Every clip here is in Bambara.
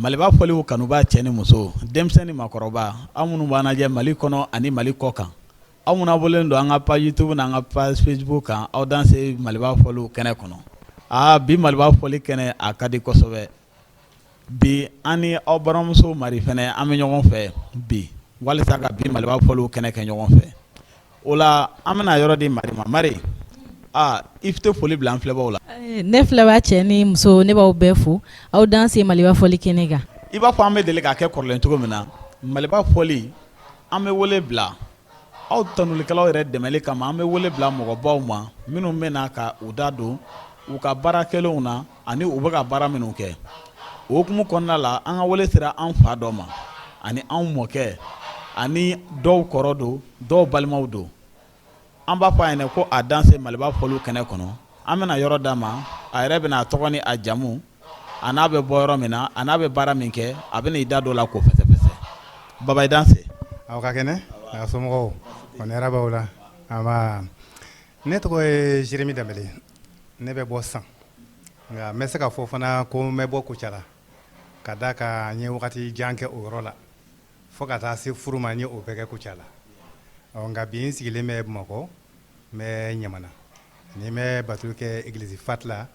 Maliba fɔliw kanuba cɛ ni muso denmisɛnnin ni makɔrɔba an minnu b'an lajɛ Mali kɔnɔ ani Mali kɔ kan aw minnu abonné don an ka page YouTube n'an ka page Facebook kan aw dan se Maliba fɔliw kɛnɛ kɔnɔ bi Maliba fɔli kɛnɛ a ka di kosɛbɛ bi an ni aw baramuso Mari fɛnɛ an bɛ ɲɔgɔn fɛ bi walisa ka bi Maliba fɔliw kɛnɛ kɛ ɲɔgɔn fɛ o la an bɛna yɔrɔ di Mari ma Mari i tɛ foli bila an filɛbagaw la ne filɛbaa cɛ ni muso ne b'aw bɛɛ fo aw dan se Maliba fɔli kɛnɛ kan i b'a fɔ an bɛ deli k'a kɛ kɔrɔlen cogo min na Maliba fɔli an bɛ wele bila aw tanulikɛlaw yɛrɛ dɛmɛli kama an bɛ wele bila mɔgɔbaw ma minnu bɛna ka u da don u ka baara kɛlenw na ani u bɛ ka baara minnu kɛ o hukumu kɔnɔna la an ka wele sera an fa dɔ ma ani an mɔkɛ ani dɔw kɔrɔ don dɔw balimaw don an b'a fɔ a ɲɛna ko a dan se Maliba fɔliw kɛnɛ kɔnɔ an bɛna yɔrɔ d'a ma a yɛrɛ bɛna a tɔgɔ ni a jamu a n'a bɛ bɔ yɔrɔ min na a n'a bɛ baara min kɛ a bɛna i da dɔ la k'o fɛsɛfɛsɛ Baba i dan se aw ka kɛnɛ a somɔgɔw kɔni hɛrɛ b'aw la ne tɔgɔ ye Jérémie Dembélé ne bɛ bɔ San nka n bɛ se ka fɔ fana ko n bɛ bɔ Kucala ka da kan n ye wagati jan kɛ o yɔrɔ la fo ka taa se furu ma n ye o bɛɛ kɛ Kucala nka bi n sigilen bɛ Bamakɔ n bɛ Ɲamana ni n bɛ batulu kɛ église Fat la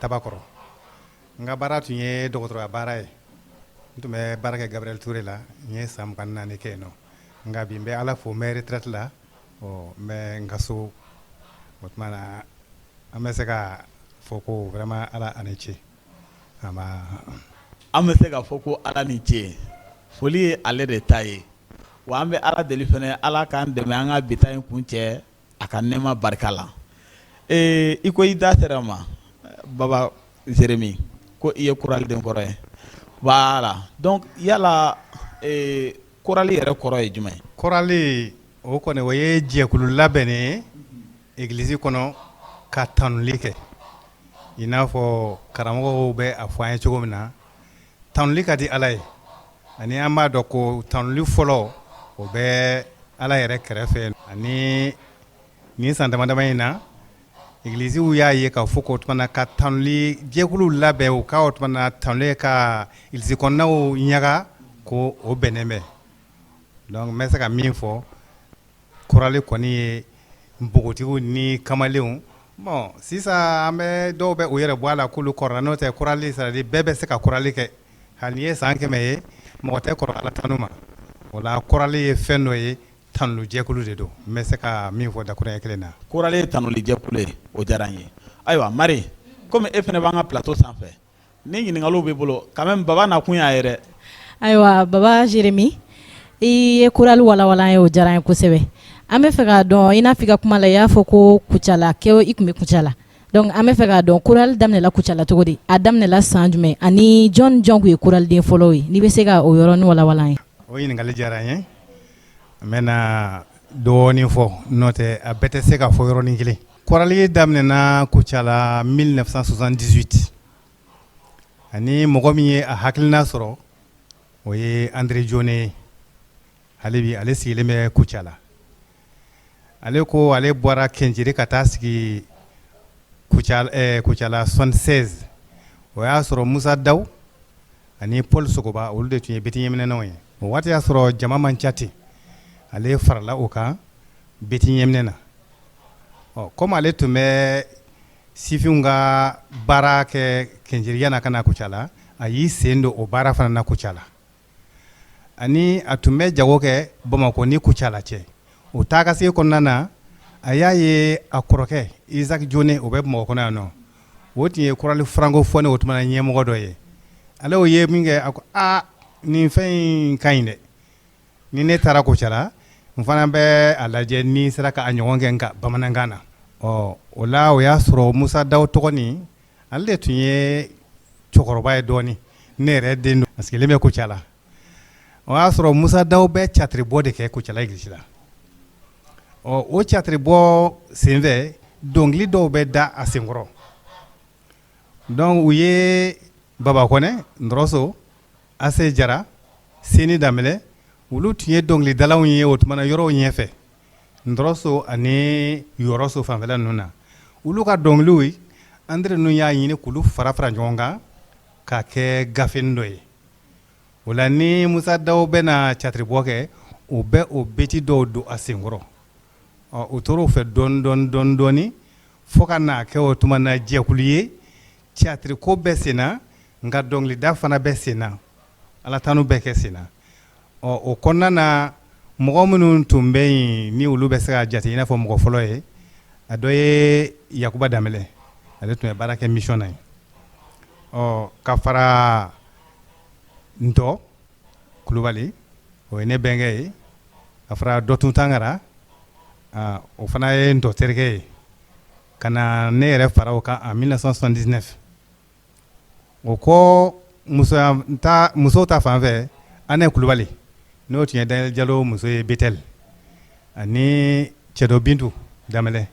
Tabakɔrɔ n ka baara tun ye dɔgɔtɔrɔya baara ye n tun bɛ baara kɛ Gabriel Touré la n ye san 24 kɛ yen nɔ nka bi n bɛ Ala fo n bɛ retraite la n bɛ n ka so o tuma na an bɛ se ka fɔ ko vraiment Ala a ni ce an bɛ se ka fɔ ko Ala ni ce foli ye ale de ta ye wa an bɛ Ala deli fɛnɛ Ala k'an dɛmɛ an ka bi ta in kun cɛ a ka nɛɛma barika la i ko i da sera ma Baba Jérémie ko i ye koraliden kɔrɔ ye voilà donc yala korali yɛrɛ kɔrɔ ye jumɛn korali o kɔni o ye jɛkulu labɛn ye église kɔnɔ ka tanuli kɛ i n'a fɔ karamɔgɔw bɛ a fɔ an ye cogo min na tanuli ka di Ala ye ani an b'a dɔn ko tanuli fɔlɔ o bɛ Ala yɛrɛ kɛrɛfɛ ani nin san damadama in na églisiw y'a ye k'a fɔ ko tuma ka tanuli jɛkulu labɛn o ka o tuma tanuli ka église kɔnɔnaw ɲaga ko o bɛnnen bɛ donc n bɛ se ka min fɔ korali kɔni ye npogotigiw ni kamalenw bon sisan an bɛ dɔw bɛ u yɛrɛ bɔ a la k'olu kɔrɔla n'o tɛ korali c'est-à-dire bɛɛ bɛ se ka korali kɛ hali ye san 100 ye mɔgɔ tɛ kɔrɔ Ala tanu ma o la korali ye fɛn dɔ ye tanulu jɛkulu de don n bɛ se ka min fɔ dakuruɲɛ kelen na korali ye tanuli jɛkulu ye o diyara n ye ayiwa Mari komi e fɛnɛ b'an ka plateau sanfɛ ni ɲininkaliw b'i bolo quand même Baba na kun y'a ye dɛ ayiwa Baba Jérémie i ye korali walawala an ye o diyara n ye kosɛbɛ an bɛ fɛ k'a dɔn i n'a fɔ i ka kuma la i y'a fɔ ko Kucala kɛ i tun bɛ Kucala donc an bɛ fɛ k'a dɔn korali daminɛla Kucala cogo di a daminɛla san jumɛn ani jɔn tun ye koraliden fɔlɔw ye n'i bɛ se ka o yɔrɔnin walawala an ye o ɲininkali diyara n ye n bɛna dɔɔnin fɔ n'o tɛ a bɛɛ tɛ se ka fɔ yɔrɔnin kelen korali daminɛna Kucala 1978 ani mɔgɔ min ye a hakilina sɔrɔ o ye André Dionne hali bi ale sigilen bɛ Kucala ale ko ale bɔra Kɛnjiri ka taa sigi Kucala 76 o y'a sɔrɔ Musa Daw ani Paul Sogoba olu de tun ye bitiɲɛminɛnaw ye o waati y'a sɔrɔ jama man ca ten ale farala o kan bitiɲɛminɛ na comme ale tun bɛ sifinw ka baara kɛ Kɛnjiri yana ka na Kucala a y'i sen don o baara fana na Kucala ani a tun bɛ jago kɛ Bamakɔ ni Kucala cɛ o taakasege kɔnɔna na a y'a ye a kɔrɔkɛ Isaac Dionne o bɛ Bamakɔ kɔnɔ yan nɔ o tun ye korali francophone o tuma na ɲɛmɔgɔ dɔ ye ale o ye min kɛ a ko nin fɛn in ka ɲi dɛ ni ne taara Kucala n fana bɛ a lajɛ ni sera ka a ɲɔgɔn kɛ nka bamanankan na o la o y'a sɔrɔ Musa Daw tɔgɔ nin ale de tun ye cɛkɔrɔba ye dɔɔnin ne yɛrɛ den don a sigilen bɛ Kucala o y'a sɔrɔ Musa Daw bɛ catiribɔ de kɛ Kucala église la o catiribɔ senfɛ dɔnkili dɔw bɛ da a senkɔrɔ donc u ye Baba Kɔnɛ Ndɔrɔso Ase Jara Seni Danbɛlɛ olu tun ye dɔnkilidalaw ye o tuma na yɔrɔw ɲɛfɛ Ndɔrɔso ani Yɔrɔso fanfɛla ninnu na olu ka dɔnkiliw André ninnu y'a ɲini k'olu fara fara ɲɔgɔn kan k'a kɛ gafeni dɔ ye o la ni Musa Daw bɛ na catiri bɔ kɛ o bɛ o beti dɔw don a senkɔrɔ o tor'o fɛ dɔɔni fo ka n'a kɛ o tuma na jɛkulu ye catiri ko bɛ sen na nka dɔnkilida fana bɛ sen na ala tanu bɛ kɛ sen na o kɔnɔna na mɔgɔ minnu tun bɛ yen ni olu bɛ se ka jate i n'a fɔ mɔgɔ fɔlɔ ye a dɔ ye Yakuba Danbɛlɛ ale tun ye baara kɛ mission na ye ka fara Ntɔ Kulubali o ye ne bɛnkɛ ye ka fara Dɔtun Tangara o fana ye Ntɔ terikɛ ye ka na ne yɛrɛ fara o kan en 1979 o kɔ musow ta fan fɛ Anɛ Kulubali n'o tun ye Daniel Jalo muso ye Betel ani Cɛdo Bintu Danbɛlɛ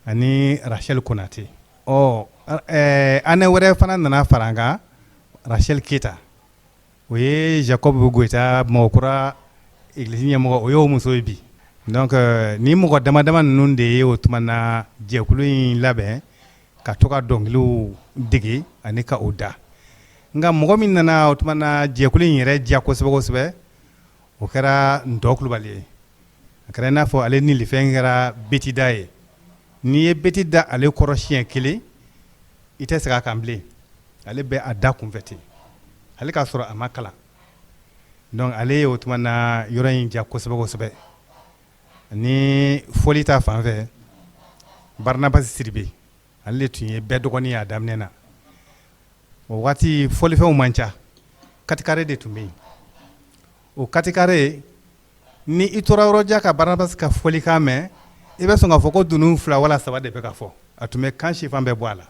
ani Rachel Konate Anɛ wɛrɛ fana nana fara an kan Rachel Keta o ye Jacob Goita Mɔgɔkura église ɲɛmɔgɔ o y'o muso ye bi donc ni mɔgɔ dama ninnu de ye o tuma na jɛkulu in labɛn ka to ka dɔnkiliw dege ani ka o da nka mɔgɔ min nana o tuma na jɛkulu in yɛrɛ diya kosɛbɛ o kɛra Ntɔ Kulubali ye a kɛra i n'a fɔ ale ni lifɛn kɛra beti da ye n'i ye beti da ale kɔrɔ siɲɛ kelen i tɛ segin a kan bilen ale bɛ a da kunfɛ ten ale k'a sɔrɔ a ma kalan donc ale ye o tuma na yɔrɔ in diya kosɛbɛ ni fɔli ta fan fɛ Baranabasi Siribe ale de tun ye bɛɛ dɔgɔnin ye a daminɛ na o waati fɔlifɛnw man ca katikare de tun bɛ yen o katikare ni i tora yɔrɔ jan ka Baranabasi ka fɔlikan mɛn i bɛ sɔn k'a fɔ ko dunun 2 wala 3 de bɛ ka fɔ a tun bɛ kan sifan bɛɛ bɔ a la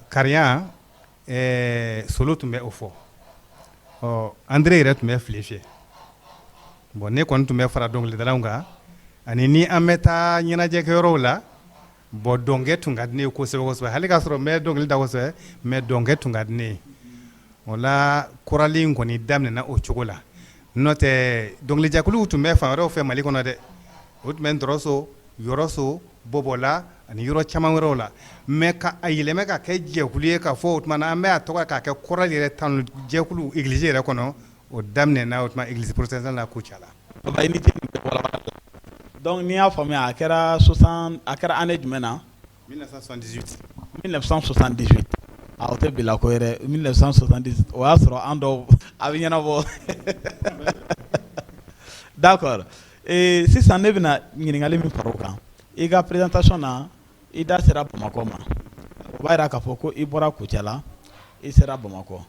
Kariya Solo tun bɛ o fɔ Andre yɛrɛ tun bɛ file fiyɛ bon ne kɔni tun bɛ fara dɔnkilidalaw kan ani ni an bɛ taa ɲɛnajɛkɛyɔrɔw la bon dɔnkɛ tun ka di ne ye kosɛbɛ hali k'a sɔrɔ n bɛ dɔnkili da kosɛbɛ mais dɔnkɛ tun ka di ne ye o la korali in kɔni daminɛna o cogo la n'o tɛ dɔnkilijakuluw tun bɛ fan wɛrɛw fɛ Mali kɔnɔ dɛ o tun bɛ Ntɔrɔso Yɔrɔso Bɔbɔla ani yɔrɔ caman wɛrɛw la mais ka a yɛlɛmɛ ka kɛ jɛkulu ye ka fɔ o tuma na an bɛ a tɔgɔ k'a kɛ korali yɛrɛ tanu jɛkulu église yɛrɛ kɔnɔ o daminɛna o tuma église protestante la Kucala donc n'i y'a faamuya a kɛra année jumɛn na 1978 o tɛ bila ko yɛrɛ 1978 o y'a sɔrɔ an dɔw a bɛ ɲɛnabɔ d'accord sisan ne bɛna ɲininkali min fara o kan i ka présentation na i da sera Bamakɔ ma o b'a jira k'a fɔ ko i bɔra Kucala i sera Bamakɔ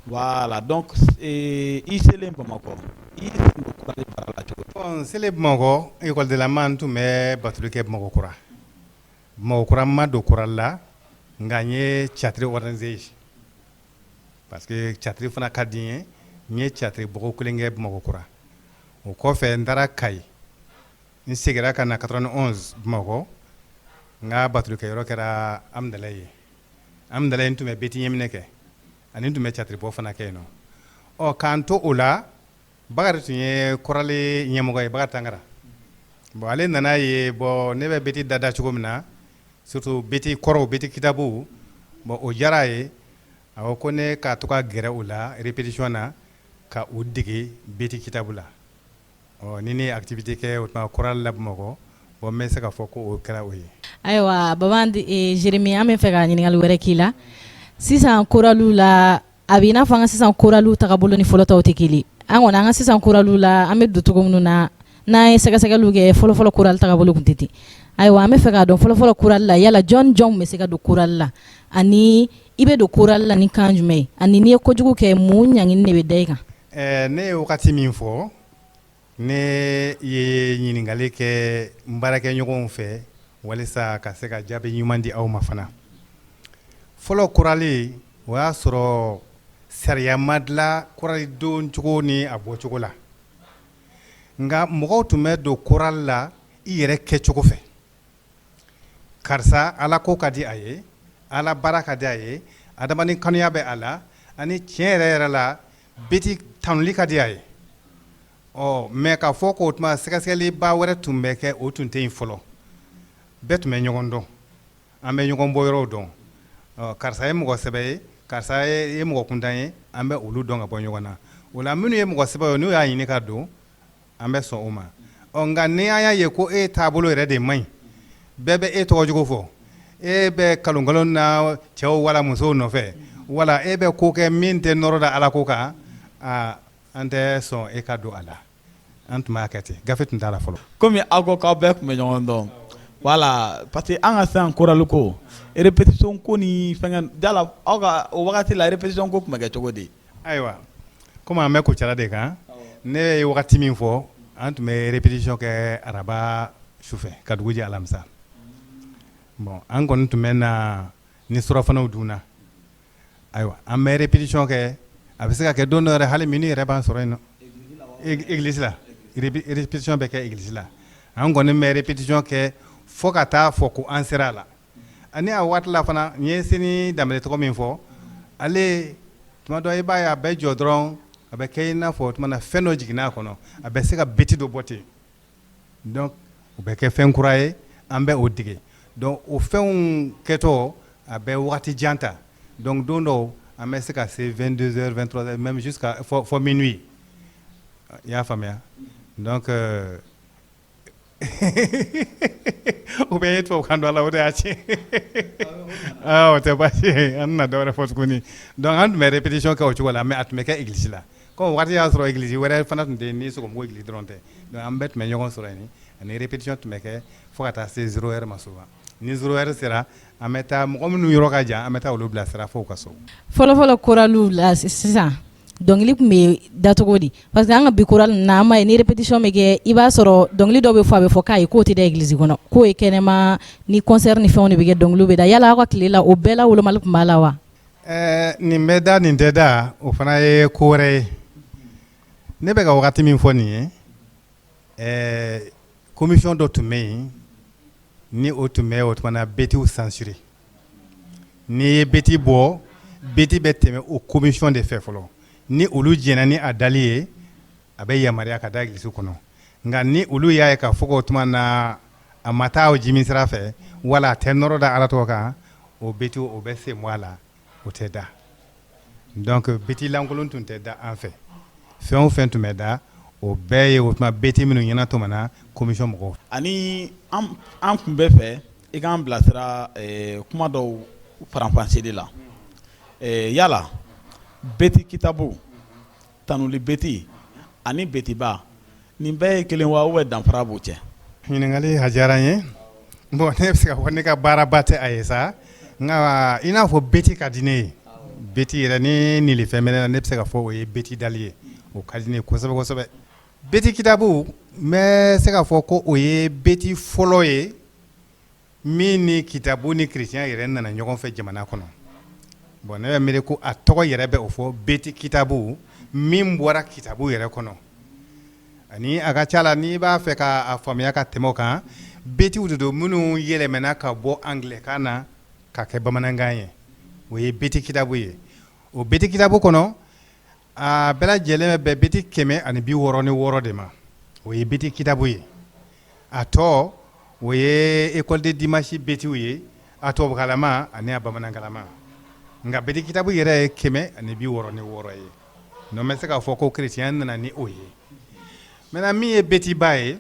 voilà donc i selen Bamakɔ i sen don kurali baara la cogo bon selen Bamakɔ école de la man tun bɛ batuli kɛ Bamakɔkura ma don kurali la nka n ye catiri organisé parce que catiri fana ka di n ye catiri bɔgɔ kelen kɛ Bamakɔkura o kɔfɛ n taara Kayi n seginna ka na 91 Bamakɔ n ka batulikɛyɔrɔ kɛra Amudalayi ye Amudalayi n tun bɛ beti ɲɛminɛ kɛ ani n tun bɛ catiri bɔ fana kɛ yen nɔ k'an to o la Bakari tun ye korali ɲɛmɔgɔ ye Bakari Tangara bon ale nana ye bon ne bɛ beti dada cogo min na surtout beti kɔrɔw beti kitabu bon o diyara a ye a ko ne ka to ka gɛrɛ o la répétition na ka u dege beti kitabu la ni ne activité kɛ o tuma korali la Bamakɔ bon n bɛ se ka fɔ ko o kɛra o ye ayiwa Baba Jeremi an bɛ fɛ ka ɲininkali wɛrɛ k'i la sisan koraliw la a bɛ i n'a fɔ an ka sisan koraliw tagabolo ni fɔlɔ taw tɛ kelen an kɔni an ka sisan koraliw la an bɛ don cogo minnu na n'an ye sɛgɛsɛgɛliw kɛ fɔlɔ korali tagabolo tun tɛ ten ayiwa an bɛ fɛ k'a dɔn fɔlɔ korali la yala jɔn bɛ se ka don korali la ani i bɛ don korali la ni kan jumɛn ye ani n'i ye kojugu kɛ mun ɲangini de bɛ da i kan ne ye wagati min fɔ ne ye ɲininkali kɛ n baarakɛɲɔgɔnw fɛ walisa ka se ka jaabi ɲuman di aw ma fana fɔlɔ korali o y'a sɔrɔ sariya ma dilan korali don cogo ni a bɔcogo la nka mɔgɔw tun bɛ don korali la i yɛrɛ kɛcogo fɛ karisa ala ko ka di a ye ala baara ka di a ye adamaden kanuya bɛ a la ani tiɲɛ yɛrɛ la beti tanuli ka di a ye mais ka fɔ k'o tuma sɛgɛsɛgɛliba wɛrɛ tun bɛ kɛ o tun tɛ yen fɔlɔ bɛɛ tun bɛ ɲɔgɔn dɔn an bɛ ɲɔgɔn bɔ yɔrɔw dɔn karisa ye mɔgɔ sɛbɛ ye karisa ye mɔgɔ kuntan ye an bɛ olu dɔn ka bɔ ɲɔgɔn na o la minnu ye mɔgɔ sɛbɛn ye n'u y'a ɲini ka don an bɛ sɔn o ma nka ni an y'a ye ko e taabolo yɛrɛ de man ɲi bɛɛ bɛ e tɔgɔjugu fɔ e bɛ kalon na cɛw wala musow nɔfɛ wala e bɛ ko kɛ min tɛ nɔrɔ da ala ko kan an tɛ sɔn e ka don a la an tun b'a kɛ ten gafe tun t'a la fɔlɔ komi aw ko k'aw bɛɛ tun bɛ ɲɔgɔn dɔn wala parce que an ka sisan korali ko répétition ko ni fɛngɛ jala aw ka o wagati la répétition ko tun bɛ kɛ cogo di ayiwa komi an bɛ Kucala de kan ne ye wagati min fɔ an tun bɛ répétition kɛ araba sufɛ ka dugu jɛ alamisa bon an kɔni tun bɛ na ni surafanaw dunna ayiwa an bɛ répétition kɛ a bɛ se ka kɛ don dɔ yɛrɛ hali minnu yɛrɛ b'an sɔrɔ yen nɔ église la répétition bɛ kɛ église la an kɔni bɛ répétition kɛ fo ka taa fɔ ko an sera a la ani a waati la fana n ye seni daminɛ tɔgɔ min fɔ ale tuma dɔ i b'a ye a bɛ jɔ dɔrɔn a bɛ kɛ i n'a fɔ tuma na fɛn dɔ jiginna a kɔnɔ a bɛ se ka beti dɔ bɔ ten donc o bɛ kɛ fɛn kura ye an bɛ o dege donc o fɛnw kɛtɔ a bɛ wagati jan ta donc don dɔw an bɛ se ka se 22h 23h même jusqu'à fɔ minuit i y'a faamuya donc o bɛ ye tubabukan dɔ la o de y'a tiɲɛ o tɛ baasi ye an tɛna dɔwɛrɛ fɔ tuguni donc an tun bɛ répétition kɛ o cogo la mais a tun bɛ kɛ église la comme waati y'a sɔrɔ église wɛrɛ fana tun tɛ yen ni sɔgɔmɔgɔw église dɔrɔn tɛ donc an bɛɛ tun bɛ ɲɔgɔn sɔrɔ yen ani répétition tun bɛ kɛ fo ka taa se 0h ma souvent ni 0h sera an bɛ taa mɔgɔ minnu yɔrɔ ka jan an bɛ taa olu bila sira fo ka so fɔlɔfɔlɔ koraliw la sisan dɔnkili tun bɛ da cogo di parce que an ka bi korali na an ma ye ni répétition bɛ kɛ i b'a sɔrɔ dɔnkili dɔw bɛ fɔ a bɛ fɔ k'a ye k'o tɛ da église kɔnɔ k'o ye kɛnɛma ni concert ni fɛnw de bɛ kɛ dɔnkiliw bɛ da yala aw ka tile la o bɛɛ la wolomali tun b'a la wa nin bɛ da nin tɛ da o fana ye ko wɛrɛ ye ne bɛ ka wagati min fɔ nin ye commission dɔ tun bɛ yen ni o tun bɛ o tuma na betiw censuré n'i ye beti bɔ beti bɛ tɛmɛ o commission de fɛ fɔlɔ ni olu jɛna ni a dali ye a bɛ yamaruya ka da église kɔnɔ nka ni olu y'a ye k'a fɔ k'o tuma na a ma taa o jimi sira fɛ wala a tɛ nɔrɔ da ala tɔgɔ kan o beti o bɛ se mɔ a la o tɛ da donc beti lankolon tun tɛ da an fɛ fɛn o fɛn tun bɛ da o bɛɛ ye o tuma beti minnu ɲɛna tuma na commission mɔgɔw ani an tun bɛ fɛ i k'an bilasira kuma dɔw faranfasili la yala beti kitabu tanuli beti ani betiba nin bɛɛ ye kelen wa ou bien danfara b'u cɛ ɲininkali a diyara n ye bon ne bɛ se ka fɔ ne ka baaraba tɛ a ye sa nka i n'a fɔ beti ka di ne ye beti yɛrɛ ni nilifɛn bɛ ne la ne bɛ se ka fɔ o ye beti dali ye o ka di ne ye kosɛbɛ kosɛbɛ beti kitabu n bɛ se ka fɔ ko o ye beti fɔlɔ ye min ni kitabu ni chrétien yɛrɛ nana ɲɔgɔn fɛ jamana kɔnɔ bon ne bɛ miiri ko a tɔgɔ yɛrɛ bɛ o fɔ beti kitabu min bɔra kitabu yɛrɛ kɔnɔ ani a ka ca la n'i b'a fɛ k'a faamuya ka tɛmɛ o kan betiw de don minnu yɛlɛmana ka bɔ angilɛkan na ka kɛ bamanankan ye o ye beti kitabu ye o beti kitabu kɔnɔ a bɛɛ lajɛlen bɛ beti 166 de ma o ye beti kitabu ye a tɔ o ye école de dimanche betiw ye a tubabukalama ani a bamanankalama nka beti kitabu yɛrɛ ye 166 ye n'o bɛ se k'a fɔ ko chrétien nana ni o ye maintenant min ye betiba ye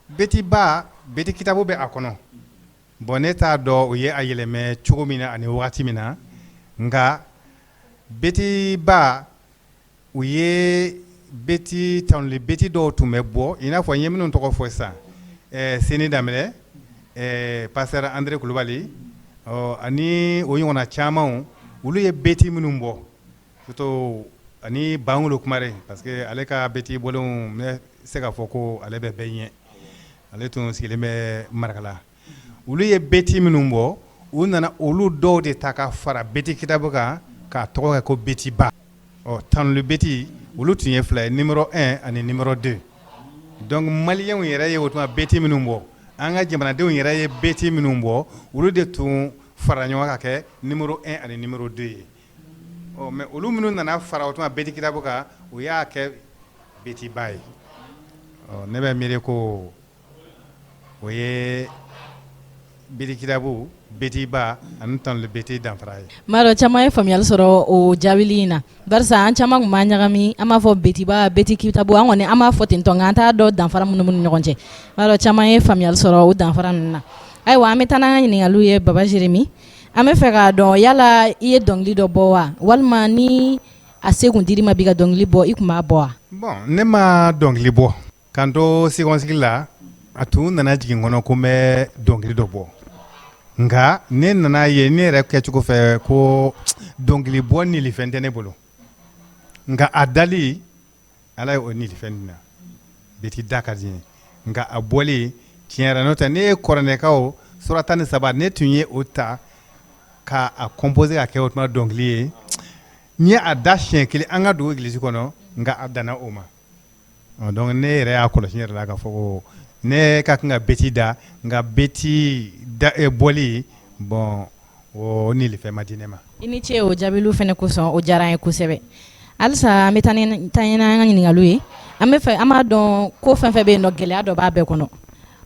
betiba beti kitabu bɛ a kɔnɔ bon ne t'a dɔn o ye a yɛlɛmɛ cogo min na ani wagati min na nka betiba u ye beti tanuli beti dɔw tun bɛ bɔ i n'a fɔ n ye minnu tɔgɔ fɔ sisan seni daminɛ pasteur André Kulubali ani o ɲɔgɔnna camanw olu ye beti minnu bɔ surtout ani Bangolo Kumare parce que ale ka beti bɔlenw ne se ka fɔ ko ale bɛ bɛɛ ɲɛ ale tun sigilen bɛ Marakala olu ye beti minnu bɔ u nana olu dɔw de ta ka fara beti kitabu kan k'a tɔgɔ kɛ ko betiba tanuli beti olu tun ye fila ye numéro 1 ani numéro 2 donc maliyɛnw yɛrɛ ye o tuma beti minnu bɔ an ka jamanadenw yɛrɛ ye beti minnu bɔ olu de tun fara ɲɔgɔn ka kɛ numéro 1 ani numéro 2 ye mais olu minnu nana fara o tuma beti kitabu kan o y'a kɛ betiba ye ne bɛ miiri ko o ye beti kitabu beti ba ani tɔnli beti danfara ye. Maro caman ye faamuyali sɔrɔ o jaabili in na barisa an caman kun b'a ɲagami an b'a fɔ betiba beti kitabu an kɔni an b'a fɔ ten tɔ nka an t'a dɔn danfara minnu ni ɲɔgɔn cɛ maro caman ye faamuyali sɔrɔ o danfara ninnu na ayiwa an bɛ taa n'an ka ɲininkaliw ye Baba Jeremi an bɛ fɛ k'a dɔn yala i ye dɔnkili dɔ bɔ wa walima ni a se kun dir'i ma bi ka dɔnkili bɔ i kun b'a bɔ wa. Bon ne ma dɔnkili bɔ k'an to seconde la a tun nana jigin kɔnɔ ko n bɛ dɔnkili dɔ bɔ nka ne nana ye ne yɛrɛ kɛcogo fɛ ko dɔnkili bɔ nilifɛn tɛ ne bolo nka a dali ala ye o nilifɛn di na beti da ka di n ye nka a bɔli tiɲɛ yɛrɛ n'o tɛ ne ye kɔrɔnɛkaw sura 13 ne tun ye o ta ka a composer ka kɛ o tuma dɔnkili ye n ye a da siɲɛ kelen an ka dugu église kɔnɔ nka a danna o ma donc ne yɛrɛ y'a kɔlɔsi yɛrɛ la ka fɔ ko ne ka kan ka beti da nka beti da bɔli bon o nilifɛn ma di ne ma. I ni ce o jaabiliw fɛnɛ kosɔn o diyara an ye kosɛbɛ halisa an bɛ taa n'an ka ɲininkaliw ye an b'a dɔn ko fɛn fɛn bɛ yen nɔ gɛlɛya dɔ b'a bɛɛ kɔnɔ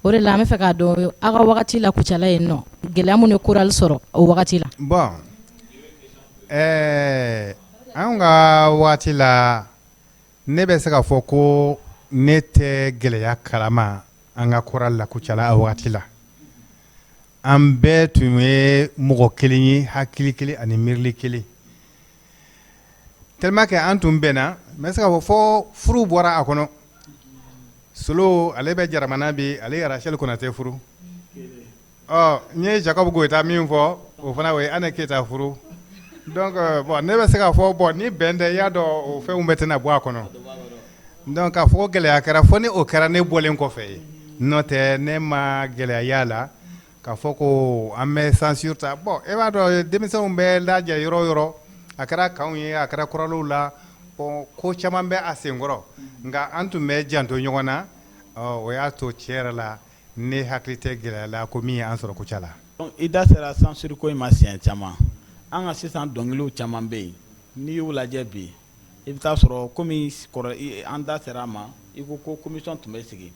o de la an bɛ fɛ k'a dɔn aw ka wagati la Kucala yen nɔ gɛlɛya mun ye chorale sɔrɔ o wagati la. Bon an ka wagati la ne bɛ se ka fɔ ko ne tɛ gɛlɛya kalama an ka chorale la Kucala a wagati la an bɛɛ tun ye mɔgɔ kelen ye hakili kelen ani miirili kelen tellement que an tun bɛnna n bɛ se ka fɔ furu bɔra a kɔnɔ Solo ale bɛ Jaramana bi ale ye Rachel Konate furu n ye Jacob Goyita min fɔ o fana o ye Anne Keita furu donc bon ne bɛ se ka fɔ bon ni bɛn tɛ i y'a dɔn o fɛnw bɛ tɛna bɔ a kɔnɔ donc k'a fɔ gɛlɛya kɛra fo ni o kɛra ne bɔlen kɔfɛ ye n'o tɛ ne ma gɛlɛya y'a la k'a fɔ ko an bɛ censure ta bon e b'a dɔn denmisɛnw bɛ lajɛ yɔrɔ o yɔrɔ a kɛra kanw ye a kɛra choralew la bon ko caman bɛ a senkɔrɔ nka an tun bɛ janto ɲɔgɔn na o y'a to tiɲɛ yɛrɛ la ne hakili tɛ gɛlɛya la ko min ye an sɔrɔ Kucala. Donc i da sera censure ko in ma siɲɛ caman an ka sisan dɔnkiliw caman bɛ yen n'i y'u lajɛ bi i bɛ taa sɔrɔ komi an da sera a ma i ko ko commission tun bɛ sigi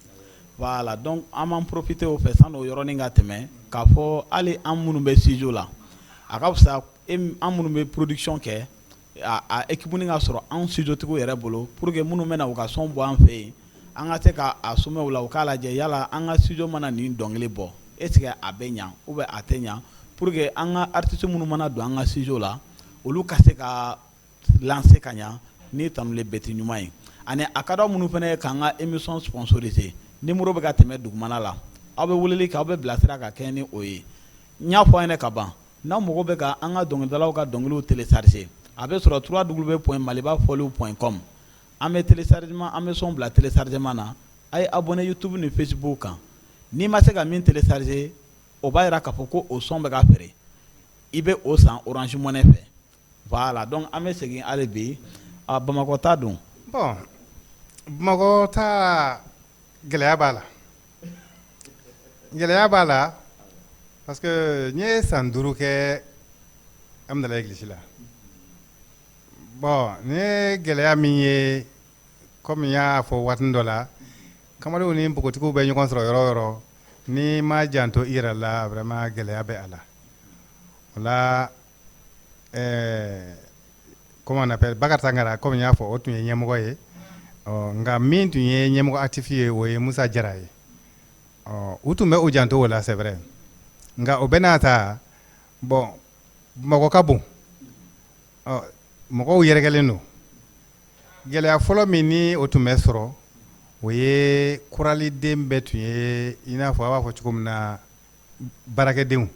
voilà donc an b'an profiter o fɛ san'o yɔrɔnin ka tɛmɛ k'a fɔ hali an minnu bɛ studio la a ka fisa an minnu bɛ production kɛ a équipe ka sɔrɔ an studio tigiw yɛrɛ bolo pour que minnu bɛna u ka son bɔ an fɛ yen an ka se k'a sommet u la u k'a lajɛ yala an ka studio mana nin dɔnkili bɔ est-ce que a bɛ ɲa ou bien a tɛ ɲa pour que an ka artiste minnu mana don an ka studio la olu ka se ka lancer ka ɲa ni tanule beti ɲuman ye ani a ka d'anw minnu fana ye k'an ka émission sponsoriser numéro bɛ ka tɛmɛ dugumana la aw bɛ weleli kɛ aw bɛ bilasira ka kɛ ni o ye n y'a fɔ an ɲɛna ka ban n'aw mago bɛ ka an ka dɔnkilidalaw ka dɔnkiliw télécharger a bɛ sɔrɔ www.malibafoliw.com an bɛ téléchargement an bɛ son bila téléchargement na a ye abonné YouTube ni Facebook kan n'i ma se ka min télécharger o b'a jira k'a fɔ ko o son bɛ ka feere i bɛ o san Orange Money fɛ voilà donc an bɛ segin hali bi Bamakɔ ta don. Bon Bamakɔ ta gɛlɛya b'a la parce que n ye san 5 kɛ Amdala église la bon ne ye gɛlɛya min ye comme n y'a fɔ waati dɔ la kamalenw ni npogotigiw bɛ ɲɔgɔn sɔrɔ yɔrɔ o yɔrɔ ni ma janto i yɛrɛ la vraiment gɛlɛya bɛ a la o la comment on appelle Bakari Sangara comme n y'a fɔ o tun ye ɲɛmɔgɔ ye nka min tun ye ɲɛmɔgɔ actif ye o ye Musa Jara ye u tun bɛ o janto o la c'est vrai nka o bɛ n'a ta bon Bamakɔ ka bon mɔgɔw yɛrɛkɛlen don gɛlɛya fɔlɔ min ni o tun bɛ sɔrɔ o ye kuraliden bɛɛ tun ye i n'a fɔ a b'a fɔ cogo min na baarakɛdenw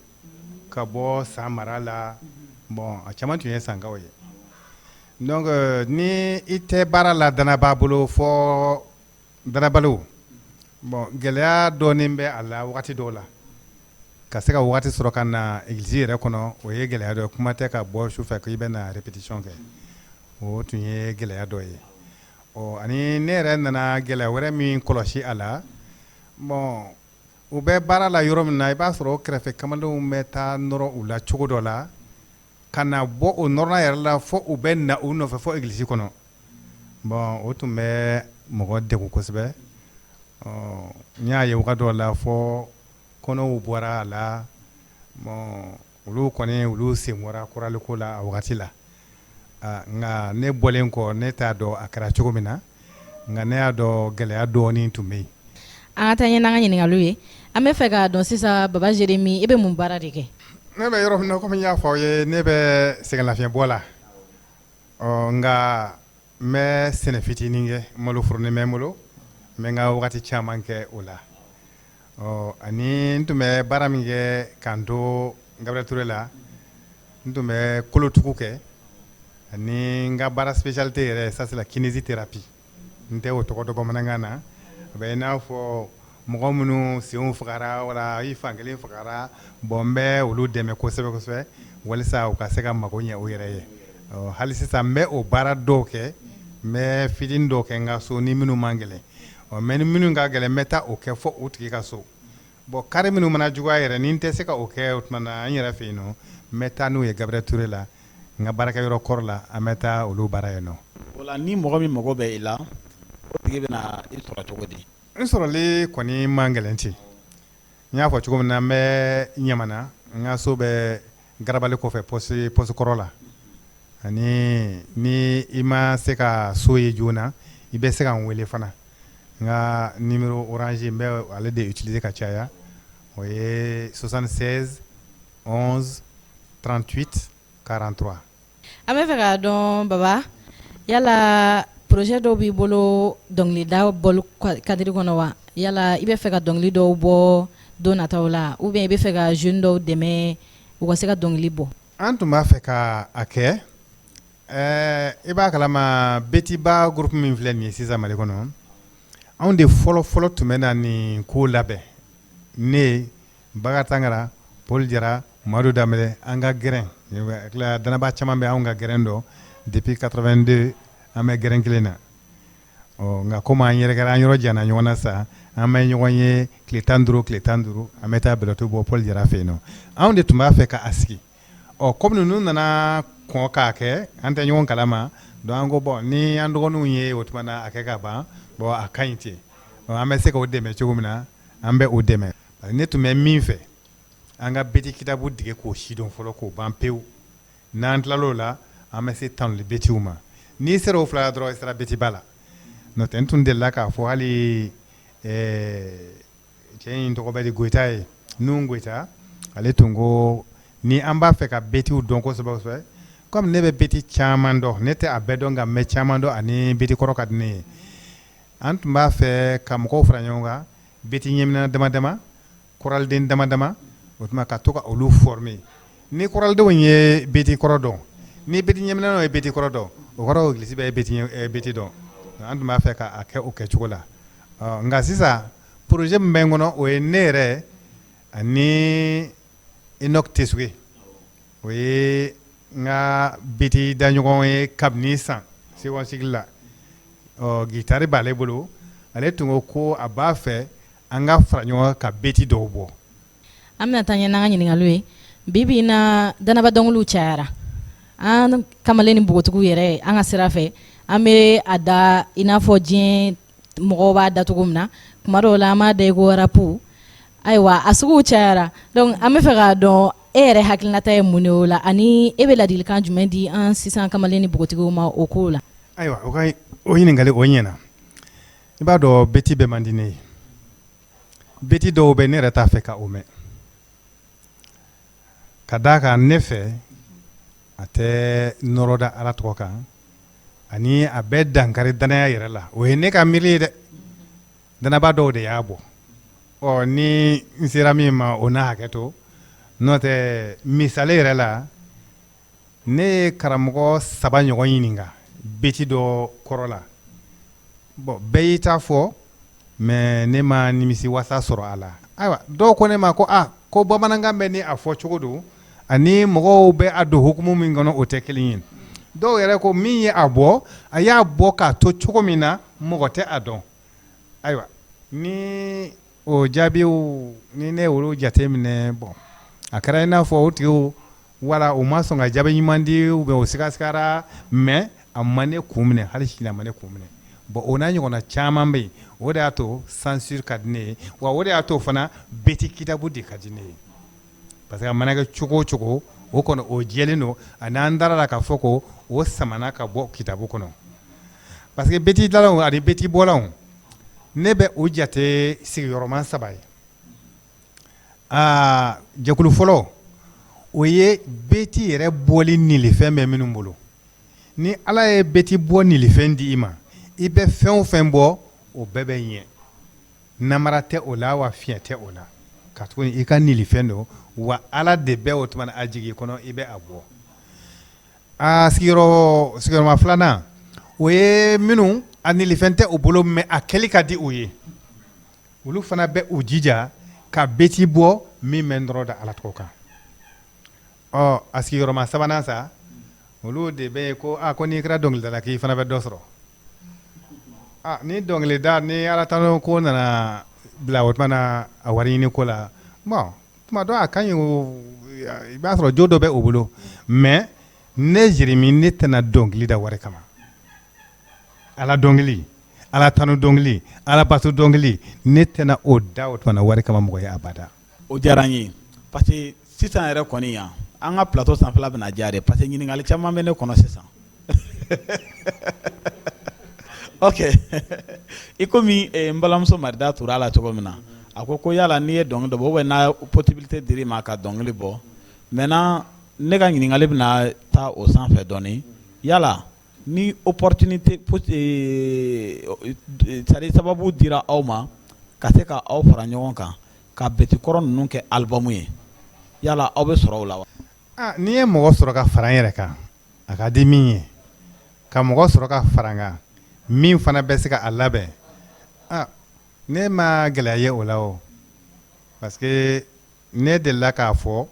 ka bɔ san mara la bon a caman tun ye sankaw ye donc ni i tɛ baara la danaba bolo fɔ danabalo bon gɛlɛya dɔɔnin bɛ a la wagati dɔw la ka se ka wagati sɔrɔ ka na église yɛrɛ kɔnɔ o ye gɛlɛya dɔ ye kuma tɛ ka bɔ sufɛ k'i bɛ na répétition kɛ o tun ye gɛlɛya dɔ ye ani ne yɛrɛ nana gɛlɛya wɛrɛ min kɔlɔsi a la bon u bɛ baara la yɔrɔ min na i b'a sɔrɔ o kɛrɛfɛ kamalenw bɛ taa nɔrɔ u la cogo dɔ la ka na bɔ o nɔrɔla yɛrɛ la fo u bɛ na u nɔfɛ fo église kɔnɔ bon o tun bɛ mɔgɔ degun kosɛbɛ n y'a ye wagati dɔ la fo kɔnɔw bɔra a la bon olu kɔni olu senbɔra kuraliko la a wagati la nka ne bɔlen kɔ ne t'a dɔn a kɛra cogo min na nka ne y'a dɔn gɛlɛya dɔɔnin tun bɛ yen. An ka taa ɲɛ n'an ka ɲininkaliw ye an bɛ fɛ k'a dɔn sisan Baba Jeremi i bɛ mun baara de kɛ. ne bɛ yɔrɔ min na komi n y'a fɔ aw ye ne bɛ sɛgɛnlafiɲɛbɔ la nka n bɛ sɛnɛ fitinin kɛ maloforonin bɛ n bolo n bɛ n ka wagati caman kɛ o la ani n tun bɛ baara min kɛ k'an to Gabriel Ture la n tun bɛ kolotugu kɛ ani n ka baara spécialité yɛrɛ ça c'est la kinésithérapie n tɛ o tɔgɔ dɔn bamanankan na a bɛ i n'a fɔ mɔgɔ minnu senw fagara wala i fankelen fagara bon n bɛ olu dɛmɛ kosɛbɛ kosɛbɛ walisa u ka se ka mago ɲɛ u yɛrɛ ye hali sisan n bɛ o baara dɔw kɛ n bɛ fitinin dɔw kɛ n ka so ni minnu man gɛlɛn mɛ ni minnu ka gɛlɛn n bɛ taa o kɛ fɔ u tigi ka so bon kari minnu mana juguya yɛrɛ ni n tɛ se ka o kɛ o tuma na n yɛrɛ fɛ yen nɔ n bɛ taa n'u ye Gabriel Ture la n ka baarakɛyɔrɔ kɔrɔ la an bɛ taa olu baara yen nɔ. O la ni mɔgɔ min mago bɛ i la o tigi bɛna i sɔrɔ cogo di. n sɔrɔli kɔni man gɛlɛn ten n y'a fɔ cogo min na n bɛ ɲamana n ka so bɛ garabali kɔfɛ pɔsi kɔrɔ la ani ni i ma se ka so ye joona i bɛ se ka n wele fana n ka numéro orange n bɛ ale de utiliser ka caya o ye 76 11 38 43. an bɛ fɛ k'a dɔn Baba yala projet dɔw b'i bolo dɔnkilida bɔli kadiri kɔnɔ wa yala i bɛ fɛ ka dɔnkili dɔw bɔ don nataw la ou bien i bɛ fɛ ka jeune dɔw dɛmɛ u ka se ka dɔnkili bɔ. an tun b'a fɛ ka a kɛ i b'a kalama Betiba groupe min filɛ nin ye sisan Mali kɔnɔ anw de fɔlɔ tun bɛ na nin ko labɛn ne Baga Tangara Paul Jara Madu Danbɛlɛ an ka gɛrɛn danaba caman bɛ anw ka gɛrɛn dɔn depuis 82 an bɛ gɛrɛn kelen na nka komi an yɛrɛ kɛra an yɔrɔ janna ɲɔgɔn na sa an bɛ ɲɔgɔn ye tile 15 an bɛ taa bɛlɛto bɔ Paul Jara fɛ yen nɔ anw de tun b'a fɛ ka a sigi komi ninnu nana kɔn k'a kɛ an tɛ ɲɔgɔn kalama donc an ko bon ni an dɔgɔninw ye o tuma na a kɛ ka ban bon a ka ɲi ten an bɛ se k'o dɛmɛ cogo min na an bɛ o dɛmɛ ne tun bɛ min fɛ an ka beti kitabu dege k'o sidɔn fɔlɔ k'o ban pewu n'an tilal'o la an bɛ se tanuli betiw ma n'i sera o fila la dɔrɔn i sera betiba la n'o tɛ n tun delila k'a fɔ hali cɛ in tɔgɔ bɛ di Goyita ye Nuhun Goyita ale tun ko ni an b'a fɛ ka betiw dɔn kosɛbɛ kosɛbɛ comme ne bɛ beti caman dɔn ne tɛ a bɛɛ dɔn nka mɛ caman dɔn ani beti kɔrɔ ka di ne ye an tun b'a fɛ ka mɔgɔw fara ɲɔgɔn kan beti ɲɛminɛ dama dama kɔraliden dama dama o tuma ka to ka olu former ni kɔralidenw ye beti kɔrɔ dɔn ni beti ɲɛminɛw ye beti kɔrɔ dɔn o kɔrɔ Egilisi bɛɛ ye beti dɔn an tun b'a fɛ k'a kɛ o kɛcogo la nka sisan projet min bɛ n kɔnɔ o ye ne yɛrɛ ani Enoch Tesuge o ye n ka beti daɲɔgɔn ye kabini san sewansigi la gitari b'ale bolo ale tun ko a b'a fɛ an ka fara ɲɔgɔn ka beti dɔw bɔ. an bɛna taa ɲɛ n'an ka ɲininkaliw ye bi in na danaba dɔnkiliw cayara an kamalen ni npogotigiw yɛrɛ an ka sira fɛ an bɛ a da i n'a fɔ diɲɛ mɔgɔw b'a da cogo min na kuma dɔw la an b'a da i ko rapu ayiwa a suguw cayara donc an bɛ fɛ k'a dɔn e yɛrɛ hakilinata ye mun de o la ani e bɛ ladilikan jumɛn di an sisan kamalen ni npogotigiw ma o ko la. ayiwa o ɲininkali o ɲɛna i b'a dɔn beti bɛɛ man di ne ye beti dɔw bɛ ne yɛrɛ t'a fɛ ka o mɛn ka d'a kan ne fɛ a tɛ nɔrɔ da Ala tɔgɔ kan ani a bɛ dankari danaya yɛrɛ la o ye ne ka miiri ye dɛ danaba dɔw de y'a bɔ ni n sera min ma o n'a hakɛ to n'o tɛ misali yɛrɛ la ne ye karamɔgɔ 3 ɲɔgɔn ɲininka beti dɔ kɔrɔ la bon bɛɛ y'i ta fɔ mais ne ma nimisi wasa sɔrɔ a la ayiwa dɔw ko ne ma ko bamanankan bɛ ni a fɔ cogo don ani mɔgɔw bɛ a don hukumu min kɔnɔ o tɛ kelen ye dɔw yɛrɛ ko min ye a bɔ a y'a bɔ k'a to cogo min na mɔgɔ tɛ a dɔn ayiwa ni o jaabiw ni ne olu jate minɛ bon a kɛra i n'a fɔ o tigiw wala o ma sɔn ka jaabi ɲuman di ou bien o sigasigara mais a ma ne kun minɛ hali sini a ma ne kun minɛ bon o n'a ɲɔgɔnna caman bɛ yen o de y'a to censure ka di ne ye wa o de y'a to fana beti kitabu de ka di ne ye parce que a mana kɛ cogo o cogo o kɔnɔ o jɛlen don ani an dara la k'a fɔ ko o samana ka bɔ kitabu kɔnɔ parce que beti dilanlaw ani beti bɔlaw ne bɛ o jate sigiyɔrɔma 3 ye jɛkulu fɔlɔ o ye beti yɛrɛ bɔli nilifɛn bɛ minnu bolo ni ala ye beti bɔ nilifɛn di i ma i bɛ fɛn o fɛn bɔ o bɛɛ bɛ ɲɛ namara tɛ o la wa fiɲɛ tɛ o la ka tuguni i ka nilifɛn don wa ala de bɛ o tuma a jigi kɔnɔ i bɛ a bɔ sigiyɔrɔma 2nan o ye minnu a nilifɛn tɛ o bolo mɛ a kɛli ka di o ye olu fana bɛ u jija ka beti bɔ min bɛ nɔrɔ da ala tɔgɔ kan a sigiyɔrɔma 3nan sa olu de bɛ ko ko n'i kɛra dɔnkilidala k'i fana bɛ dɔ sɔrɔ ni dɔnkilida ni ala tan ko nana bila o tuma na a wari ɲini ko la tuma dɔ a ka ɲi i b'a sɔrɔ jo dɔ bɛ o bolo mais ne Jeremi ne tɛna dɔnkili da wari kama ala dɔnkili ala tanu dɔnkili ala bato dɔnkili ne tɛna o da o tuma na wari kama mɔgɔ ye abada o diyara n ye parce que sisan yɛrɛ kɔni yan an ka plateau sanfɛla bɛna diya de parce que ɲininkali caman bɛ ne kɔnɔ sisan ok i komi n balimamuso Marida tura la cogo min na a ko yala n'i ye dɔnkili dɔ bɔ ou n'a possibilité dir'i ma ka dɔnkili bɔ maintenant ne ka ɲininkali bɛna taa o sanfɛ dɔɔni yala ni opportunité c'est sababu dira aw ma ka se ka aw fara ɲɔgɔn kan ka beti kɔrɔ ninnu kɛ album ye yala aw bɛ sɔrɔ o la wa n'i ye mɔgɔ sɔrɔ ka fara n yɛrɛ kan a ka di min ye ka mɔgɔ sɔrɔ ka fara n kan min fana bɛ se ka a labɛn ne ma gɛlɛya ye o la o parce que ne delila k'a fɔ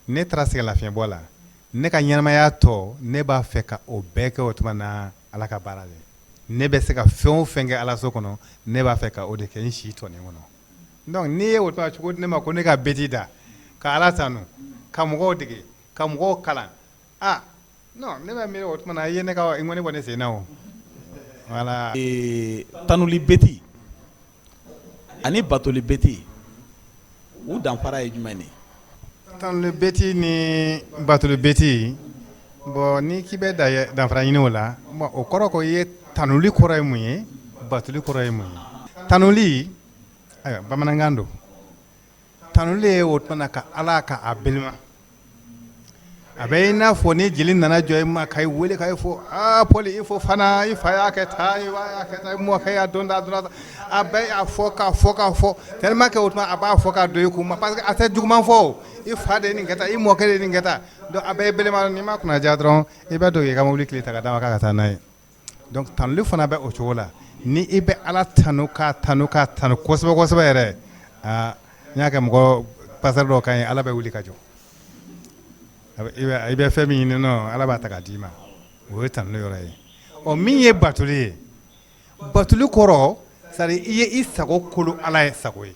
ne taara sɛgɛnlafiɲɛbɔ la ne ka ɲɛnamaya tɔ ne b'a fɛ ka o bɛɛ kɛ o tuma na ala ka baara de ne bɛ se ka fɛn o fɛn kɛ ala so kɔnɔ ne b'a fɛ ka o de kɛ n si tɔnin kɔnɔ donc n'i ye o tuma cogo di ne ma ko ne ka beti da ka ala tanu ka mɔgɔw dege ka mɔgɔw kalan non ne bɛ miiri o tuma na i ye ne ka i ŋɔni bɔ ne sen na o voilà tanuli beti ani batoli beti u danfara ye jumɛn de tanuli beti ni batoli beti bon ni k'i bɛ danfara ɲini o la bon o kɔrɔ ko i ye tanuli kɔrɔ ye mun ye batoli kɔrɔ ye mun ye tanuli ayiwa bamanankan don tanuli ye o tuma na ka ala ka a belima a bɛ i n'a fɔ ni jeli nana jɔ i ma ka i wele ka i fɔ Pɔli i fɔ fana i fa y'a kɛ tan i y'a kɛ tan i mɔkɛ y'a dɔn ta a bɛɛ y'a fɔ k'a tellement que o tuma a b'a fɔ ka don i kun ma parce que a tɛ juguman fɔ i fa de ye nin kɛ tan i mɔkɛ de ye nin kɛ tan donc a bɛɛ ye belema n'i ma kunnaja dɔrɔn i bɛ don k'i ka mobili tile ta ka d'a ma k'a ka taa n'a ye donc tanuli fana bɛ o cogo la ni i bɛ ala tanu k'a tanu kosɛbɛ kosɛbɛ yɛrɛ n y'a kɛ mɔgɔ pasteur dɔw kan ye ala bɛ wuli ka jɔ i bɛ fɛn min ɲini nɔ ala b'a ta k'a d'i ma o ye tanuli yɔrɔ ye min ye batuli ye batuli kɔrɔ c'est à dire i ye i sago kolo ala ye sago ye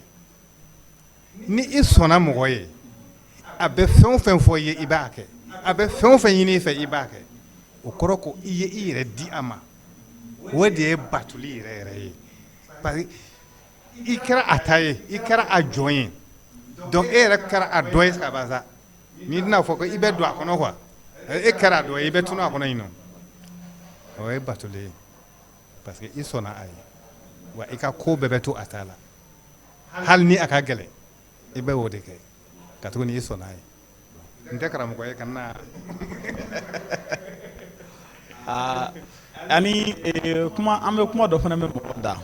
ni i sɔnna mɔgɔ ye a bɛ fɛn o fɛn fɔ i ye i b'a kɛ a bɛ fɛn o fɛn ɲini i fɛ i b'a kɛ o kɔrɔ ko i ye i yɛrɛ di a ma o de ye batuli yɛrɛ yɛrɛ ye parce que i kɛra a ta ye i kɛra a jɔn ye donc e yɛrɛ kɛra a dɔ ye ka ban sa n'i tɛna fɔ ko i bɛ don a kɔnɔ quoi e kɛra a dɔ ye i bɛ tunu a kɔnɔ yen nɔ o ye batuli ye parce que i sɔnna a ye wa i ka ko bɛɛ bɛ to a ta la hali ni a ka gɛlɛn i bɛ o de kɛ ka tuguni i sɔnna a ye n tɛ karamɔgɔ ye ka na ani kuma an bɛ kuma dɔ fana bɛ mɔgɔ da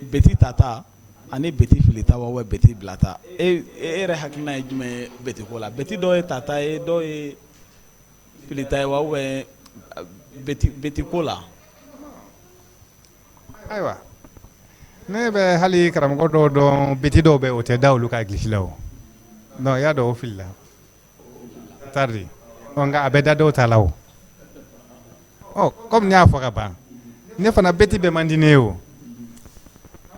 beti tata ani beti filita wa beti bilata e yɛrɛ hakilina ye jumɛn ye beti ko la beti dɔ ye tata ye dɔ ye filita ye wa beti ko la ayiwa ne bɛ hali karamɔgɔ dɔw dɔn beti dɔw bɛ o tɛ da olu ka egilisi la o non y'a dɔn o filila tardi nka a bɛ da dɔw ta la o comme ne y'a fɔ ka ban ne fana beti bɛɛ man di ne ye o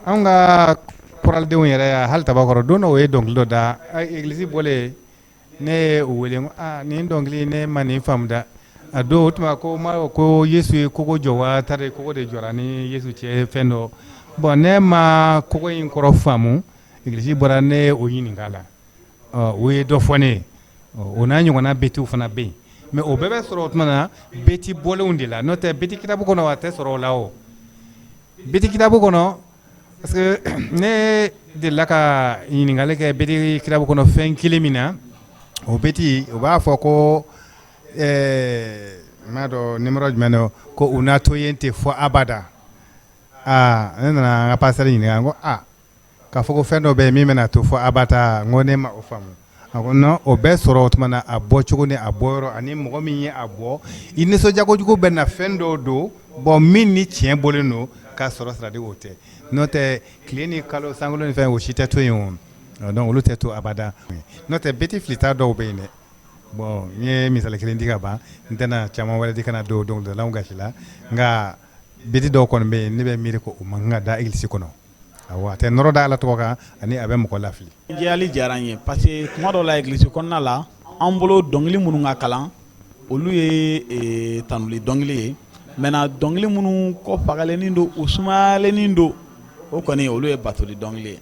an ka kɔrɔlidenw yɛrɛ y'a hali tabakɔrɔ don dɔ o ye dɔnkili dɔ da egilisi bɔlen ne ye o wele ko nin dɔnkili ne ma nin faamu da a don o tuma ko Yesu ye kogo jɔ wa tari kogo de jɔra ni Yesu cɛ fɛn dɔ bon ne ma kogo in kɔrɔ faamu egilisi bɔra ne o ɲininka la o ye dɔ fɔ ne ye o n'a ɲɔgɔnna betiw fana bɛ yen mais o bɛɛ bɛ sɔrɔ o tuma na beti bɔlenw de la n'o tɛ beti kitabu kɔnɔ a tɛ sɔrɔ o la o beti kitabu kɔnɔ parce que ne delila ka ɲininkali kɛ beti kitabu kɔnɔ fɛn kelen min na o beti o b'a fɔ ko m'a dɔn numéro jumɛn don ko u n'a to yen tɛ fɔ abada ne nana an ka pasteur ɲininka n ko k'a fɔ ko fɛn dɔ bɛ yen min bɛna to fɔ abada n ko ne ma o faamu a ko non o bɛɛ sɔrɔ o tuma na a bɔ cogo ni a bɔ yɔrɔ ani mɔgɔ min ye a bɔ i nisɔndiya kojugu bɛ na fɛn dɔw don bon min ni tiɲɛ bɔlen don k'a sɔrɔ sira de o tɛ n'o tɛ tile ni kalo sankolo ni fɛn o si tɛ to yen o donc olu tɛ to abada n'o tɛ beti filita dɔw bɛ yen dɛ bon n ye misali kelen di ka ban n tɛna caman wɛrɛ di kana don dɔnkilidalaw gasi la nka beti dɔw kɔni bɛ yen ne bɛ miiri ko o man kan ka da église kɔnɔ awɔ a tɛ nɔrɔ da ala tɔgɔ kan ani a bɛ mɔgɔ lafili. jɛyali diyara n ye parce que kuma dɔw la église kɔnɔna la an bolo dɔnkili minnu ka kalan olu ye tanuli dɔnkili ye maintenant dɔnkili minnu kɔ fagalenin don u sumayalenin don o kɔni olu ye batoli dɔnkili ye.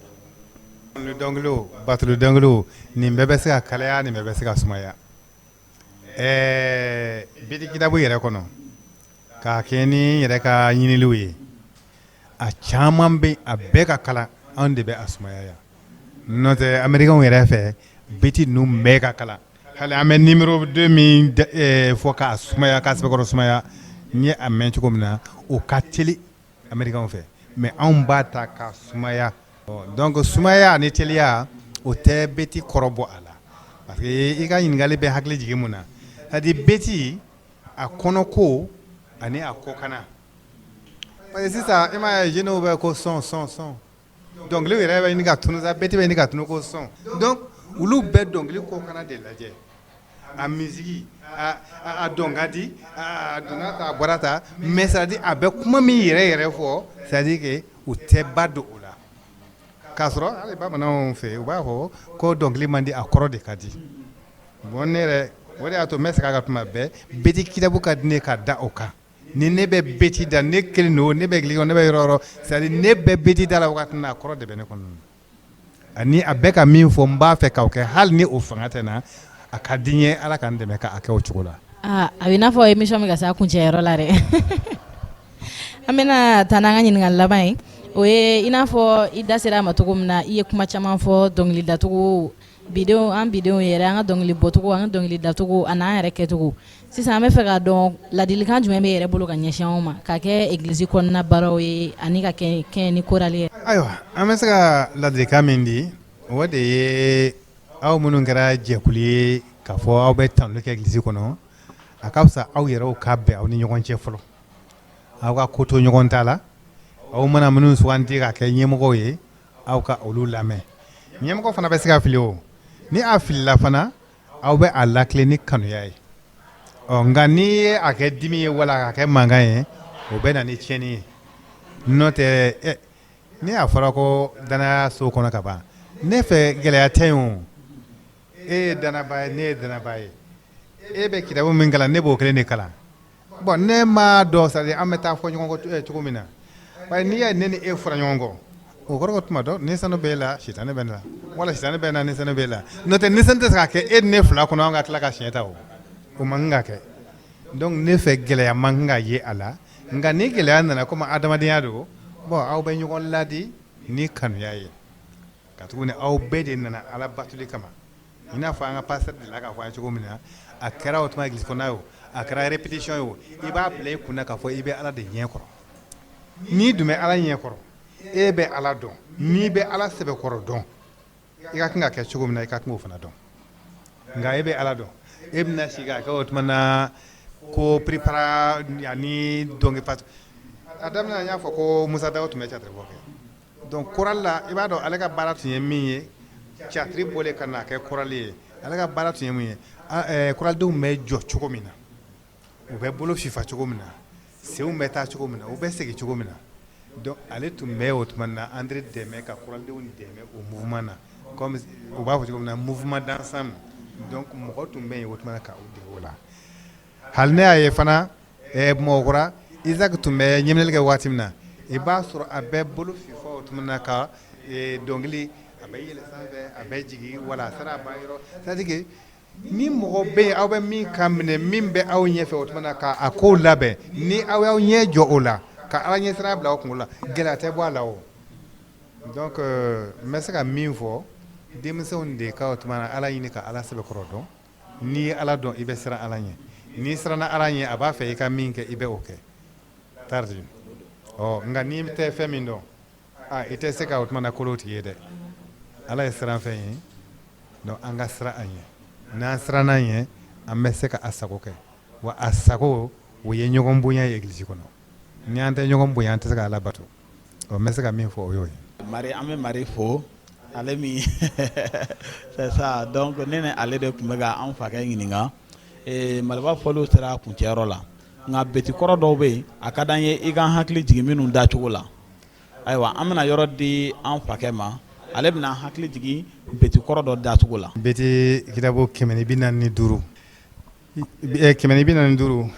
dɔnkiliw batoli dɔnkiliw nin bɛɛ bɛ se ka kalaya nin bɛɛ bɛ se ka sumaya beti kitabu yɛrɛ kɔnɔ k'a kɛ ni yɛrɛ ka ɲiniliw ye a caman bɛ a bɛɛ ka kalan anw de bɛ a sumaya yan n'o tɛ américains yɛrɛ fɛ beti ninnu bɛɛ ka kalan hali an bɛ numéro 2 min fɔ k'a sumaya k'a sɛbɛkɔrɔ sumaya n ye a mɛn cogo min na o ka teli américains fɛ mais anw b'a ta k'a sumaya donc sumaya ani teliya o tɛ beti kɔrɔ bɔ a la parce que i ka ɲininkali bɛ hakili jigin mun na c'est à dire beti a kɔnɔko ani a kɔkana parce que sisan i m'a ye jeunes bɛ ko sɔn dɔnkili yɛrɛ bɛ ɲini ka tunu sa beti bɛ ɲini ka tunu ko sɔn donc olu bɛɛ dɔnkili kɔkana de lajɛ a musique a dɔn ka di a donna ta a bɔra ta mais c'est à dire a bɛ kuma min yɛrɛ fɔ c'est à dire que u tɛ ba don o la k'a sɔrɔ hali bamananw fɛ u b'a fɔ ko dɔnkili man di a kɔrɔ de ka di bon ne yɛrɛ o de y'a to n bɛ segin a kan tuma bɛɛ beti kitabu ka di ne ka da o kan ni ne bɛ beti da ne kelen don ne bɛ église kɔnɔ ne bɛ yɔrɔ c'est à dire ne bɛ beti da la wagati na a kɔrɔ de bɛ ne kɔnɔ ani a bɛ ka min fɔ n b'a fɛ k'o kɛ hali ni o fanga tɛ na a ka di n ye ala ka n dɛmɛ k'a kɛ o cogo la. a bɛ i n'a fɔ émission bɛ ka se a kuncɛyɔrɔ la dɛ an bɛna taa n'an ka ɲininkali laban ye o ye i n'a fɔ i da sera a ma cogo min na i ye kuma caman fɔ dɔnkili dacogo bidenw yɛrɛ an ka dɔnkili bɔcogo an ka dɔnkili dacogo a n'an yɛrɛ kɛcogo sisan an bɛ fɛ k'a dɔn ladilikan jumɛn bɛ yɛrɛ bolo ka ɲɛsin anw ma ka kɛ église kɔnɔna baaraw ye ani ka kɛ ni korali ye. ayiwa an bɛ se ka ladilikan min di o de ye aw minnu kɛra jɛkulu ye k'a fɔ aw bɛ tanuli kɛ église kɔnɔ a ka fisa aw yɛrɛw ka bɛn aw ni ɲɔgɔn cɛ fɔlɔ aw ka ko to ɲɔgɔn ta la aw mana minnu suganti ka kɛ ɲɛmɔgɔw ye aw ka olu lamɛn ɲɛmɔgɔ fana bɛ se ka fili o ni a filila fana aw bɛ a lakile ni kanuya ye nka n'i ye a kɛ dimi ye wala k'a kɛ mankan ye o bɛ na ni tiɲɛni ye n'o tɛ ne y'a fɔra ko danaya so kɔnɔ ka ban ne fɛ gɛlɛya tɛ yen o e ye danaba ye ne ye danaba ye e bɛ kitabu min kalan ne b'o kelen de kalan bon ne ma dɔn c'est à dire an bɛ taa fɔ ɲɔgɔn kɔ cogo min na bari n'i y'a ye ne ni e fɔra ɲɔgɔn kɔ o kɔrɔ ko tuma dɔ ni sanu b'e la sitanɛ bɛ ne la wala sitanɛ bɛ na ni sanu b'e la n'o tɛ ni sanu tɛ se ka kɛ e ni ne fila kɔnɔ an ka tila ka siɲɛ ta o man kan ka kɛ donc ne fɛ gɛlɛya man kan ka ye a la nka ni gɛlɛya nana komi adamadenya don bon aw bɛ ɲɔgɔn ladi ni kanuya ye ka tuguni aw bɛɛ de nana ala batuli kama i n'a fɔ an ka pasteur de la k'a fɔ an ye cogo min na a kɛra o tuma église kɔnɔ ye o a kɛra répétition ye o i b'a bila i kunna k'a fɔ i bɛ ala de ɲɛ kɔrɔ n'i dun bɛ ala ɲɛ kɔrɔ e bɛ ala dɔn n'i bɛ ala sɛbɛkɔrɔ dɔn i ka kan ka kɛ cogo min na i ka kan k'o fana dɔn nka e bɛ ala dɔn e bɛna sigi k'a kɛ o tuma na ko prépara ani dɔnkili a daminɛ n y'a fɔ ko musa daw tun bɛ catiri bɔ kɛ donc korali la i b'a dɔn ale ka baara tun ye min ye catiri bɔlen ka na kɛ korali ye ale ka baara tun ye mun ye koralidenw bɛ jɔ cogo min na u bɛ bolo fifa cogo min na senw bɛ taa cogo min na u bɛ segin cogo min na donc ale tun bɛ o tuma na André dɛmɛ ka koralidenw dɛmɛ o mouvement na comme u b'a fɔ cogo min na mouvement d'ensemble donc mɔgɔ tun bɛ yen o tuma na ka o dege o la hali ne y'a ye fana Bamakɔkura Isaac tun bɛ ɲɛminɛli kɛ waati min na i b'a sɔrɔ a bɛ bolo fifa o tuma na ka dongili a bɛ yɛlɛ sanfɛ a bɛ jigin wala sara ba yɔrɔ c'est-à-dire que ni mɔgɔ bɛ yen aw bɛ min kan minɛ min bɛ aw ɲɛfɛ o tuma na ka a kow labɛn ni aw y'aw ɲɛ jɔ o la ka ala ɲɛ sira bila aw kunkolo la gɛlɛya tɛ bɔ a la o donc n bɛ se ka min fɔ denmisɛnw de ka o tuma na ala ɲini ka ala sɛbɛkɔrɔ dɔn n'i ye ala dɔn i bɛ siran ala ɲɛ n'i siranna ala ɲɛ a b'a fɛ i ka min kɛ i bɛ o kɛ tardi nka n'i tɛ fɛn min dɔn i tɛ se ka o tuma na kolo tigi ye dɛ ala ye siran fɛn ye donc an ka siran a ɲɛ n'an siranna ɲɛ an bɛ se ka a sago kɛ wa a sago o ye ɲɔgɔn bonya ye église kɔnɔ ni an tɛ ɲɔgɔn bonya an tɛ se ka ala bato n bɛ se ka min fɔ o y'o ye. Mari an bɛ Mari fo ale min c'est ça donc ne ni ale de tun bɛ ka an fakɛ ɲininka Maliba fɔliw sera kuncɛyɔrɔ la nka beti kɔrɔ dɔw bɛ yen a ka d'an ye i ka hakili jigin minnu dacogo la ayiwa an bɛna yɔrɔ di an fakɛ ma ale bɛna hakili jigin beti kɔrɔ dɔ dacogo la. Beti kitabu 445 445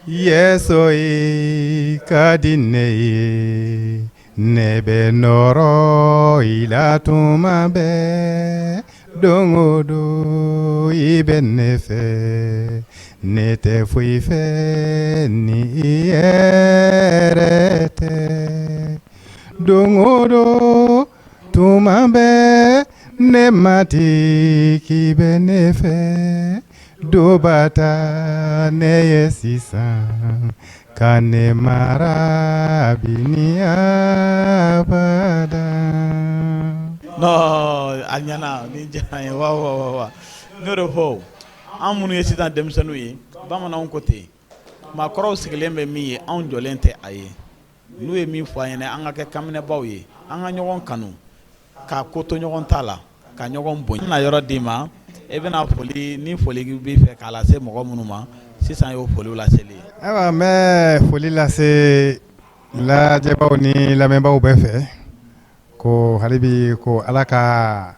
yeso ye ka di ne ye ne bɛ nɔrɔ i la tuma bɛɛ don o don i bɛ ne fɛ ne tɛ foyi fɛ ni i yɛrɛ tɛ don o don tuma bɛɛ ne mati k'i bɛ ne fɛ dɔ b'a ta ne ye sisan ka ne mara bi ni abada. Non a ɲɛna ni diyara n ye wa n'o de fɔ an minnu ye sisan denmisɛnninw ye bamananw ko ten maakɔrɔw sigilen bɛ min ye anw jɔlen tɛ a ye n'u ye min fɔ an ɲɛna an ka kɛ kaminɛbaw ye an ka ɲɔgɔn kanu ka ko to ɲɔgɔn ta la ka ɲɔgɔn bonya. N bɛna yɔrɔ d'i ma e bɛna foli ni foli b'i fɛ k'a lase mɔgɔ minnu ma sisan y'o foliw laseli ye. Ayiwa n bɛ foli lase lajɛbaw ni lamɛnbaw bɛɛ fɛ ko hali bi ko ala ka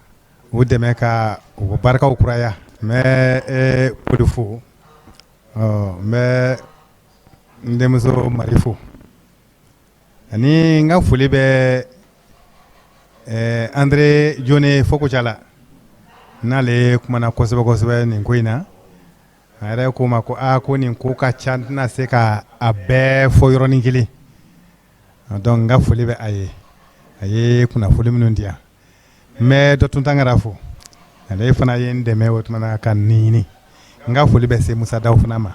u dɛmɛ ka u barikaw kuraya. N bɛ Podi fo n bɛ n denmuso Mari fo ani n ka foli bɛ Andre Jone Fokucala n'ale kumana kosɛbɛ kosɛbɛ nin ko in na a yɛrɛ ko ma ko ko nin ko ka ca n tɛna se ka a bɛɛ fɔ yɔrɔnin kelen donc n ka foli bɛ a ye kunnafoni minnu di yan n bɛ dɔ tun tangara fo ale fana ye n dɛmɛ o tuma na ka nin ɲini n ka foli bɛ se Musa Daw fana ma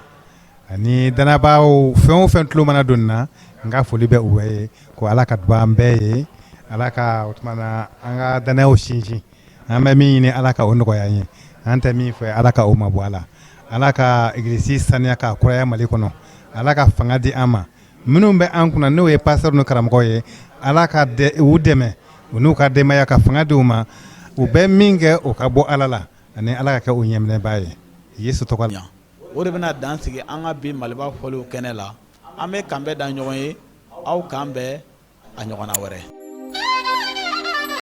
ani danabaaw fɛn o fɛn tulo mana don nin na n ka foli bɛ u bɛɛ ye ko ala ka duba an bɛɛ ye ala ka o tuma na an ka danayaw sinsin an bɛ min ɲini ala ka o nɔgɔya an ye an tɛ min fɛ ala ka o mabɔ a la ala ka église saniya ka kuraya Mali kɔnɔ ala ka fanga di an ma minnu bɛ an kunna n'o ye pasteur ni karamɔgɔw ye ala ka u dɛmɛ u n'u ka denbaya ka fanga di u ma u bɛ min kɛ o ka bɔ ala la ani ala ka kɛ u ɲɛminɛbaa ye Yesu tɔgɔ la. O de bɛna dan sigi an ka bi Maliba fɔliw kɛnɛ la an bɛ kan bɛɛ da ɲɔgɔn ye aw kan bɛɛ a ɲɔgɔnna wɛrɛ.